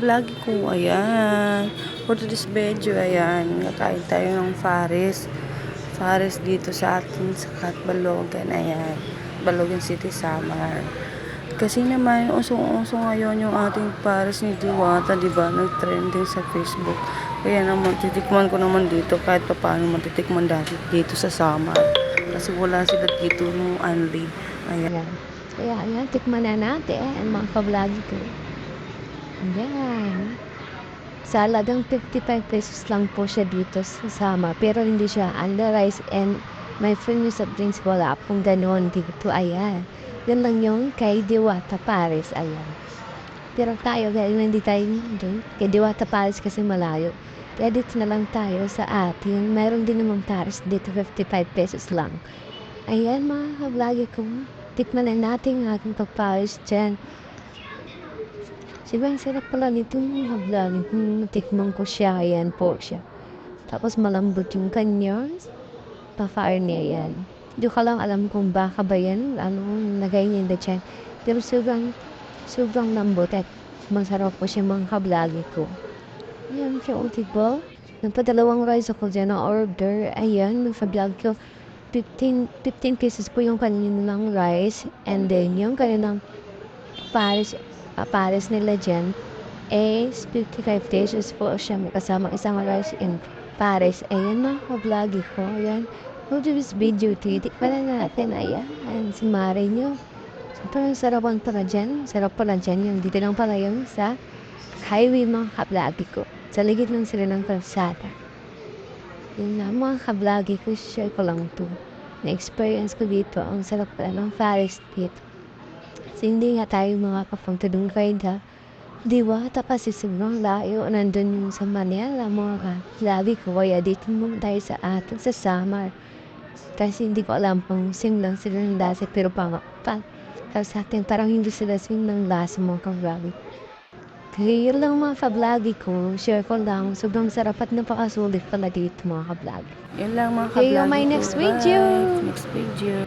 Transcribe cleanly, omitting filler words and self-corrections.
ka-vlog ko, ayan. For this video, ayan, nakain tayo ng Fares. Fares dito sa atin sa Balogan, ayan. Balogan City, Samar. Kasi naman, usong-uso ngayon yung ating Fares ni Diwata, diba? Nag-trending sa Facebook. Kaya naman, titikman ko naman dito kahit pa paano matitikman dito sa Samar. Kasi wala sila dito nung only. Ayan. Kaya ayan, tikman na natin ang mga ka-vlog ko. Ayan. Sa halagang 55 pesos lang po siya dito sa Sama. Pero hindi siya under rice and my friend sa drinks wala pong ganoon dito. Ayan. Yan lang yung kay Diwata Paris. Ayan. Pero tayo, dahil hindi tayo doon, kay Diwata Paris kasi malayo. Kaya dito na lang tayo sa atin. Mayroon din namang Paris dito, 55 pesos lang. Ayan mga ka-vlog ko. Tikman na natin ang aking pagparis dyan. Sobrang sarap pala nito mga vlog. Tikman ko siya. Ayan po siya. Tapos malambot yung kanya. Pa-fire niya yan. Hindi ko lang alam kung baka ba yan. Ano, nagay niya dyan. Pero sobrang lambot at masarap po siya mga ka-vlog ko. Ayan siya o diba? Nagpadalawang rice ako dyan na order. Ayan, mga-vlog ko. 15 pesos po yung kanilang rice and then yung kanilang pares nila dyan is 55 pesos po siya may kasama isang rice and pares. Ayan mga ka-vlog ko. Ayan. Hope this video titikman na natin. Ayan. Si Mare nyo. Parang sarapan pala dyan. Sarap pala dyan. Yung dito lang pala yung sa highway mga ka-vlog ko. Sa ligid lang sila ng kalsada. Yun na mga ka-vlog ko, share ko lang to. Na-experience ko dito, ang sarap pala ng Fares dito. Kasi hindi nga tayo makakapagtulong kayo ha. Diba? Tapos sobrang layo, nandun yung sa Manila, mga ka-vlog ko. Kaya dito muna tayo sa atin, sa Samar. Kasi hindi ko alam kung sing lang sila ng lasa, pero para sa atin, parang hindi sila sing ng lasa mga ka-vlog. Kaya yun lang mga ka-vlog ko, share ko lang, sobrang sarap at napakasulit pala dito mga ka-vlog. Yan lang mga See you ka-vlog my ko. next video. Bye. Next video.